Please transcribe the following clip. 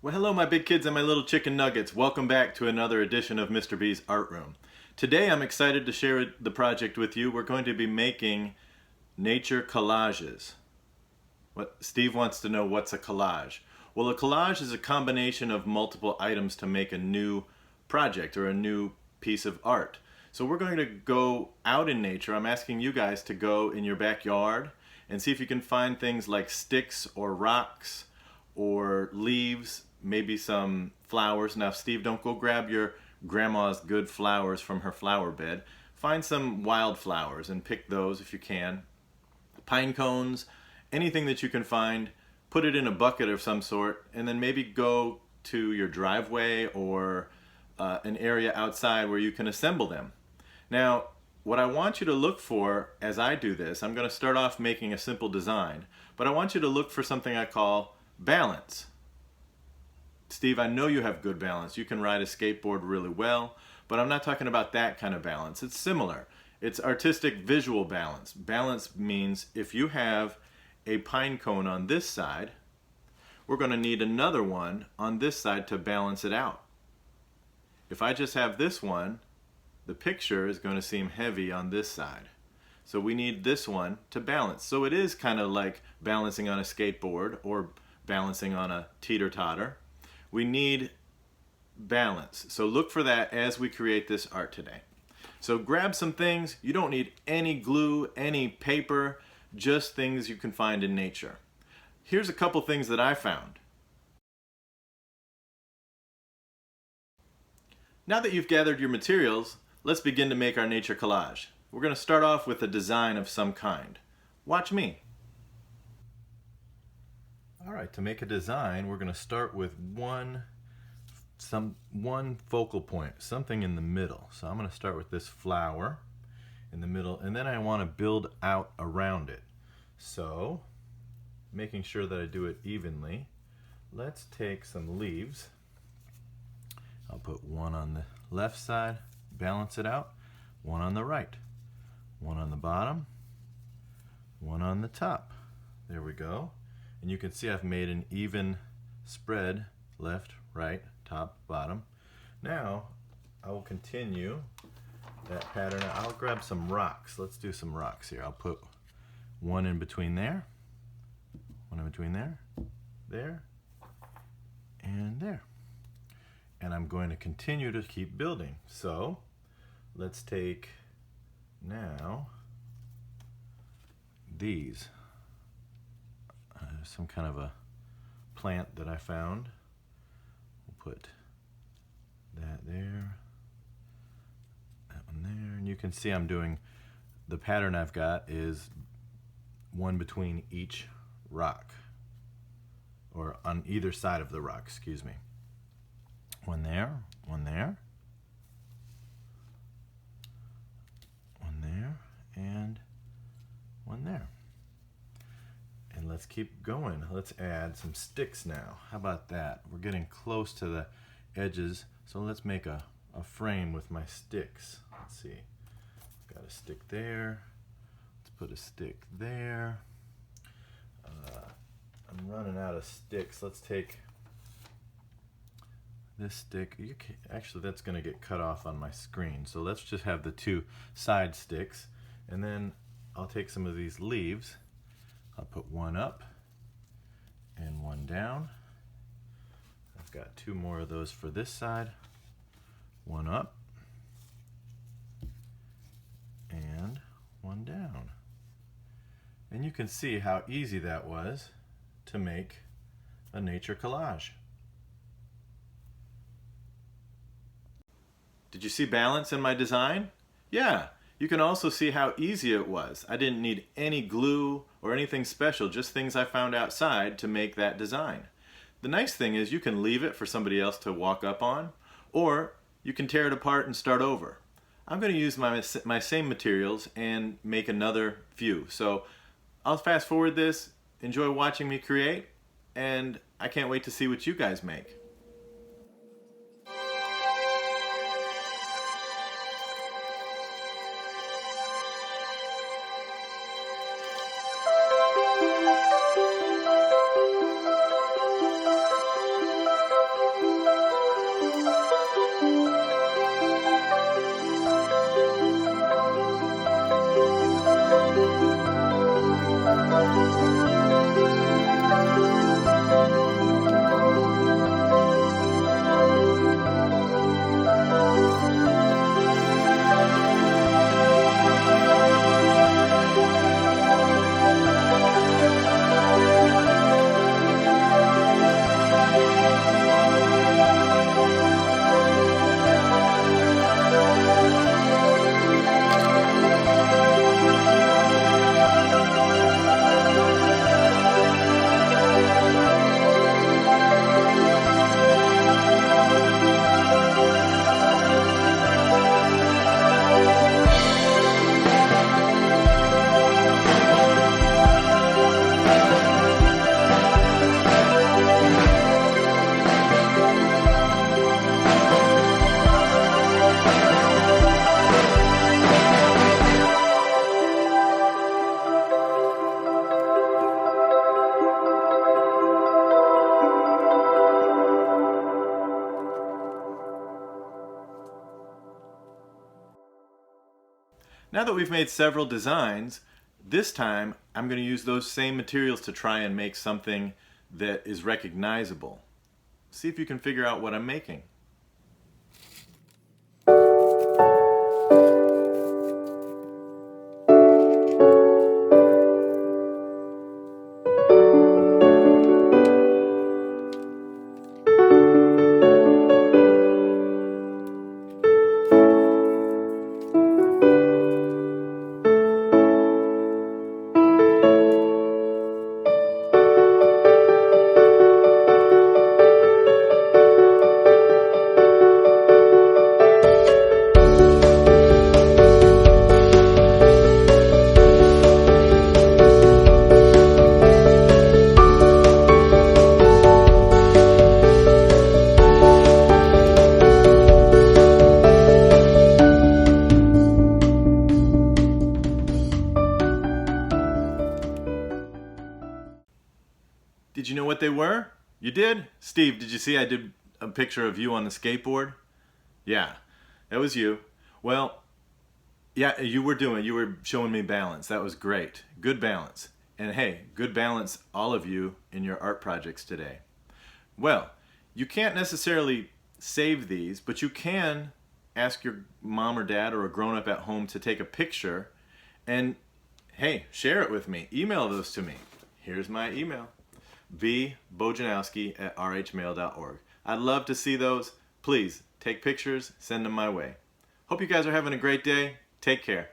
Well, hello, my big kids and my little chicken nuggets. Welcome back to another edition of Mr. B's Art Room. Today I'm excited to share the project with you. We're going to be making nature collages. Steve wants to know, what's a collage? Well, a collage is a combination of multiple items to make a new project or a new piece of art. So we're going to go out in nature. I'm asking you guys to go in your backyard and see if you can find things like sticks or rocks or leaves, maybe some flowers. Now, Steve, don't go grab your grandma's good flowers from her flower bed. Find some wildflowers and pick those if you can. Pine cones, anything that you can find, put it in a bucket of some sort, and then maybe go to your driveway or an area outside where you can assemble them. Now, what I want you to look for as I do this, I'm going to start off making a simple design, but I want you to look for something I call balance. Steve, I know you have good balance. You can ride a skateboard really well, but I'm not talking about that kind of balance. It's similar. It's artistic visual balance. Balance means if you have a pine cone on this side, we're going to need another one on this side to balance it out. If I just have this one, the picture is going to seem heavy on this side. So we need this one to balance. So it is kind of like balancing on a skateboard or balancing on a teeter-totter. We need balance. So look for that as we create this art today. So grab some things. You don't need any glue, any paper, just things you can find in nature. Here's a couple things that I found. Now that you've gathered your materials, let's begin to make our nature collage. We're going to start off with a design of some kind. Watch me. All right, to make a design, we're going to start with one focal point, something in the middle. So I'm going to start with this flower in the middle, and then I want to build out around it. So, making sure that I do it evenly, let's take some leaves. I'll put one on the left side, balance it out, one on the right, one on the bottom, one on the top. There we go. And you can see I've made an even spread, left, right, top, bottom. Now, I will continue that pattern. I'll grab some rocks. Let's do some rocks here. I'll put one in between there, one in between there, there, and there. And I'm going to continue to keep building. So, let's take now these. Some kind of a plant that I found. We'll put that there, that one there, and you can see I'm doing, the pattern I've got is one between each rock, or on either side of the rock, excuse me. One there, one there, one there, and one there. And let's keep going. Let's add some sticks now. How about that? We're getting close to the edges, so let's make a frame with my sticks. Let's see. Got a stick there. Let's put a stick there. I'm running out of sticks. Let's take this stick. Actually, that's going to get cut off on my screen. So let's just have the two side sticks. And then I'll take some of these leaves. I'll put one up and one down. I've got two more of those for this side. One up and one down. And you can see how easy that was to make a nature collage. Did you see balance in my design? Yeah. You can also see how easy it was. I didn't need any glue or anything special, just things I found outside to make that design. The nice thing is you can leave it for somebody else to walk up on, or you can tear it apart and start over. I'm going to use my same materials and make another few. So I'll fast forward this, enjoy watching me create, and I can't wait to see what you guys make. Now that we've made several designs, this time I'm going to use those same materials to try and make something that is recognizable. See if you can figure out what I'm making. Did you know what they were? You did? Steve, did you see I did a picture of you on the skateboard? Yeah, that was you. Well, yeah, you were showing me balance. That was great. Good balance. And hey, good balance, all of you, in your art projects today. Well, you can't necessarily save these, but you can ask your mom or dad or a grown-up at home to take a picture and, hey, share it with me. Email those to me. Here's my email. bbojanowski@rhmail.org. I'd love to see those. Please take pictures, send them my way. Hope you guys are having a great day. Take care.